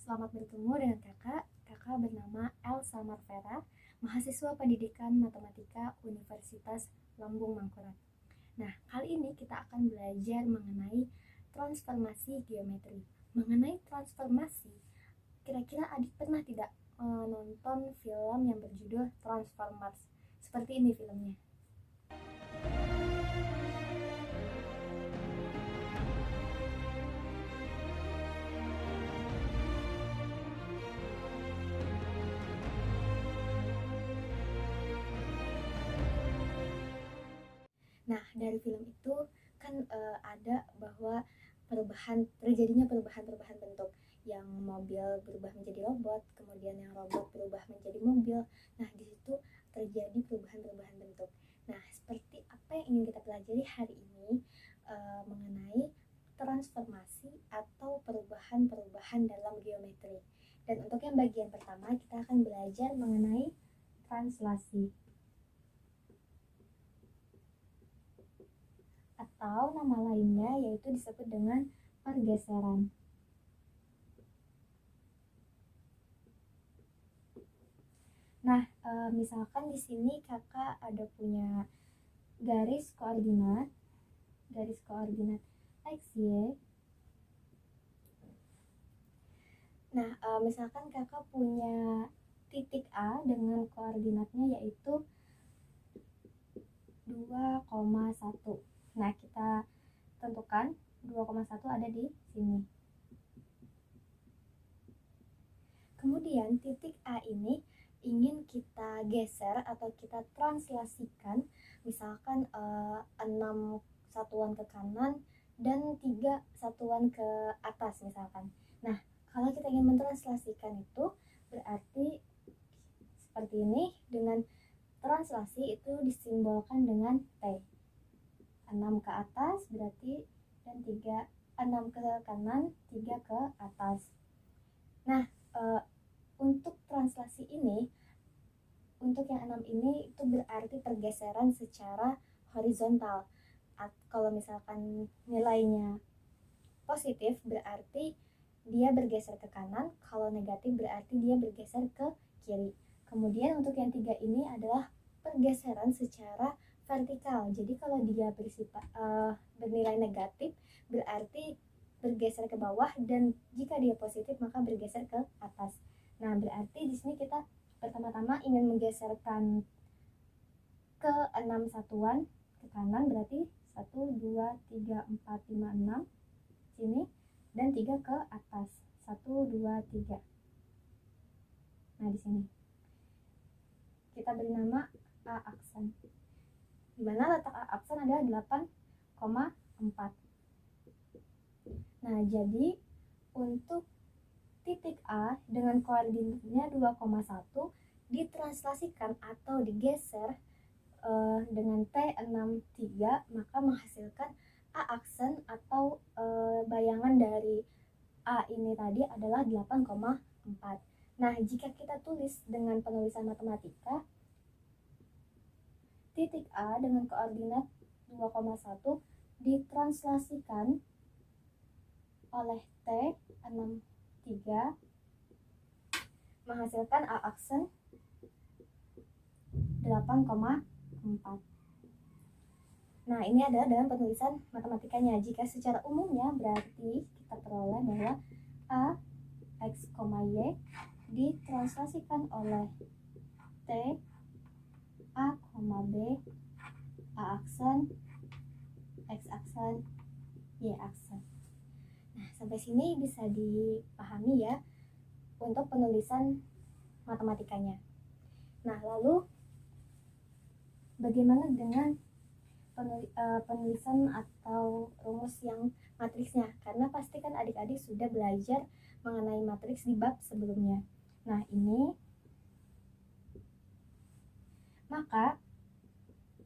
Selamat bertemu dengan kakak. Kakak bernama Elsa Marvera, mahasiswa pendidikan matematika Universitas Lambung Mangkurat. Nah, kali ini kita akan belajar mengenai transformasi geometri. Mengenai transformasi, kira-kira adik pernah tidak nonton film yang berjudul Transformers? Seperti ini filmnya. Nah, dari film itu kan ada bahwa terjadinya perubahan bentuk, yang mobil berubah menjadi robot, kemudian yang robot berubah menjadi mobil. Nah, di situ terjadi perubahan bentuk. Nah, seperti apa yang ingin kita pelajari hari ini mengenai transformasi atau perubahan dalam geometri. Dan untuk yang bagian pertama kita akan belajar mengenai translasi, atau nama lainnya yaitu disebut dengan pergeseran. Nah, misalkan di sini kakak ada punya garis koordinat x, y. Nah, misalkan kakak punya titik A dengan koordinatnya yaitu 2,1. Nah, kita tentukan 2,1 ada di sini. Kemudian titik A ini ingin kita geser atau kita translasikan, misalkan 6 satuan ke kanan dan 3 satuan ke atas misalkan. Nah, kalau kita ingin mentranslasikan itu berarti seperti ini. Dengan translasi itu disimbolkan dengan T. 6 ke atas berarti dan 6 ke kanan, 3 ke atas. Nah, untuk translasi ini, untuk yang 6 ini itu berarti pergeseran secara horizontal. Kalau misalkan nilainya positif berarti dia bergeser ke kanan, kalau negatif berarti dia bergeser ke kiri. Kemudian untuk yang 3 ini adalah pergeseran secara vertikal. Jadi kalau dia bernilai negatif berarti bergeser ke bawah, dan jika dia positif maka bergeser ke atas. Nah, berarti di sini kita pertama-tama ingin menggeserkan ke 6 satuan ke kanan, berarti 1, 2, 3, 4, 5, 6 sini, dan 3 ke atas 1, 2, 3. Nah, di sini kita beri nama A aksen, di mana letak A aksen adalah 8,4. Nah, jadi untuk titik A dengan koordinatnya 2,1 ditranslasikan atau digeser dengan T63, maka menghasilkan A aksen atau bayangan dari A ini tadi adalah 8,4. Nah, jika kita tulis dengan penulisan matematika, titik A dengan koordinat 2,1 ditranslasikan oleh T63 menghasilkan A aksen 8,4. Nah, ini adalah dalam penulisan matematikanya. Jika secara umumnya berarti kita peroleh bahwa A x, y ditranslasikan oleh T A, B A aksen, X aksen, Y aksen. Nah, sampai sini bisa dipahami ya untuk penulisan matematikanya. Nah, lalu bagaimana dengan penulisan atau rumus yang matriksnya? Karena pasti kan adik-adik sudah belajar mengenai matriks di bab sebelumnya. Nah, ini maka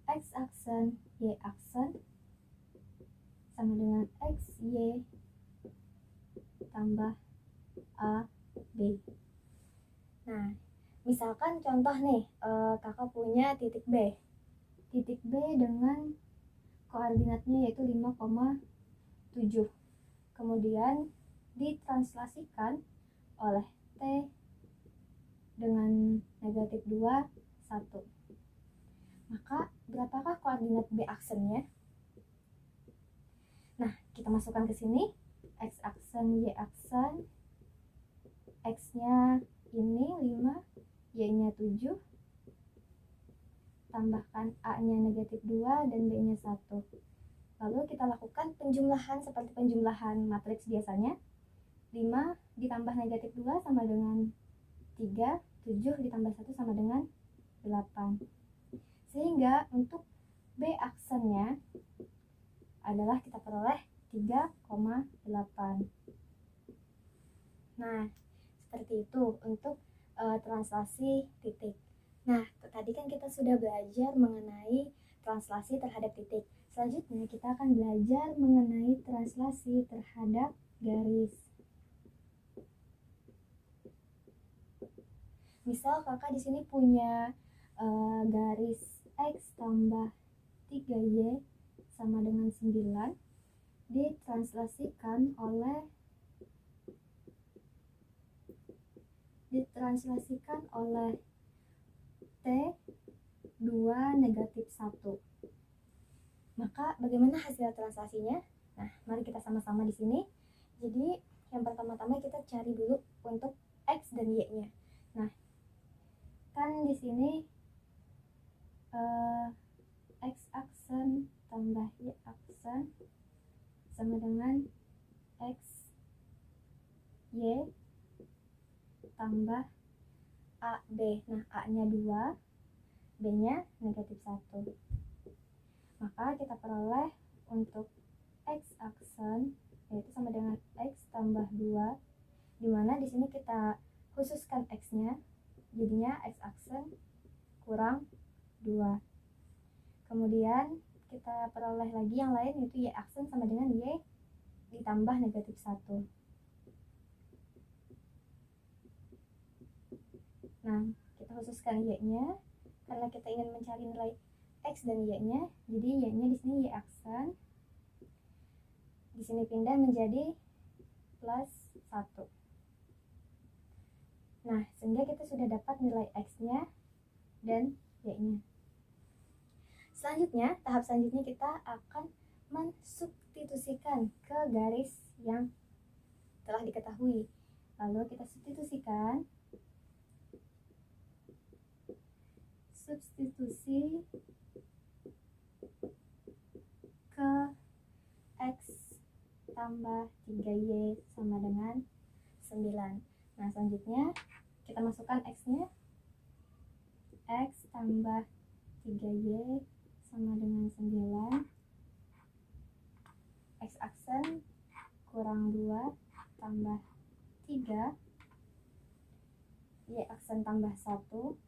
X aksen, Y aksen sama dengan X, Y tambah A, B. Nah, misalkan contoh nih, kakak punya titik B. Titik B dengan koordinatnya yaitu 5,7. Kemudian ditranslasikan oleh T dengan negatif 2, 1. Maka berapakah koordinat B aksennya? Nah, kita masukkan ke sini. X aksen, Y aksen. X-nya ini 5, Y-nya 7. Tambahkan A-nya negatif 2 dan B-nya 1. Lalu kita lakukan penjumlahan seperti penjumlahan matriks biasanya. 5 ditambah negatif 2 sama dengan 3, 7 ditambah 1 sama dengan 8. Sehingga untuk B aksennya adalah kita peroleh 3,8. Nah, seperti itu untuk translasi titik. Nah, tadi kan kita sudah belajar mengenai translasi terhadap titik. Selanjutnya kita akan belajar mengenai translasi terhadap garis. Misal kakak di sini punya garis X tambah 3Y sama dengan 9 ditranslasikan oleh T 2 negatif 1. Maka bagaimana hasil translasinya? Nah, mari kita sama-sama di sini. Jadi yang pertama-tama kita cari dulu untuk X dan Y-nya. Nah, kan di sini X aksen tambah Y aksen sama dengan X Y tambah AB. Nah, A-nya 2, B-nya negatif 1. Maka kita peroleh untuk X aksen yaitu sama dengan X tambah 2, dimana di sini kita khususkan X-nya, jadinya X aksen kurang 2. Kemudian kita peroleh lagi yang lain yaitu Y aksen sama dengan Y ditambah negatif 1. Nah, kita khususkan Y-nya karena kita ingin mencari nilai X dan Y-nya, jadi Y-nya di sini Y aksen. Di sini pindah menjadi plus 1. Nah, sehingga kita sudah dapat nilai X-nya dan Y-nya. Selanjutnya, tahap selanjutnya kita akan mensubstitusikan ke garis yang telah diketahui. Lalu kita substitusi ke X tambah 3Y sama dengan 9. Nah, selanjutnya kita masukkan X-nya. X tambah 3Y sama dengan 9. X aksen kurang 2 tambah 3. Y aksen tambah 1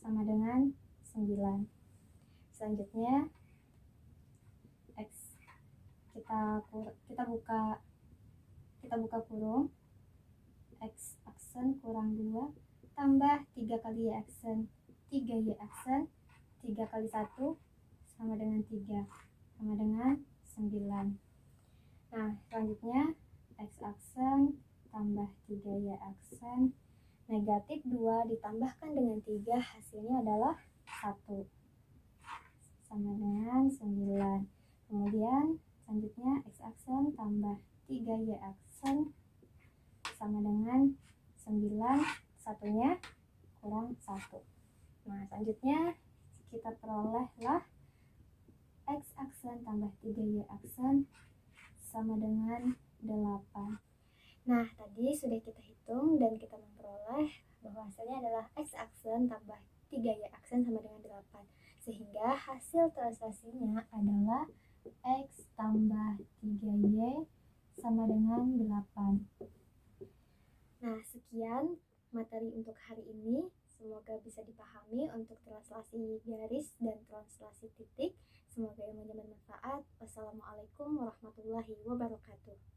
sama dengan 9. Selanjutnya X kita buka kurung. X aksen kurang 2 tambah 3 kali Y aksen 3Y aksen 3 kali 1 sama dengan 3 sama dengan 9. Nah, selanjutnya X aksen tambah 3Y aksen negatif 2 ditambahkan dengan 3 hasilnya adalah 1 sama dengan 9. Kemudian selanjutnya X aksen tambah 3Y aksen sama dengan 9, satunya kurang 1. Nah, selanjutnya kita perolehlah X aksen tambah 3Y aksen sama dengan 8. Nah, tadi sudah kita hitung dan kita memperoleh bahwa hasilnya adalah X aksen tambah 3Y aksen sama dengan 8. Sehingga hasil translasinya adalah X tambah 3Y sama dengan 8. Nah, sekian materi untuk hari ini. Semoga bisa dipahami untuk translasi garis dan translasi titik. Semoga ilmunya bermanfaat. Wassalamualaikum warahmatullahi wabarakatuh.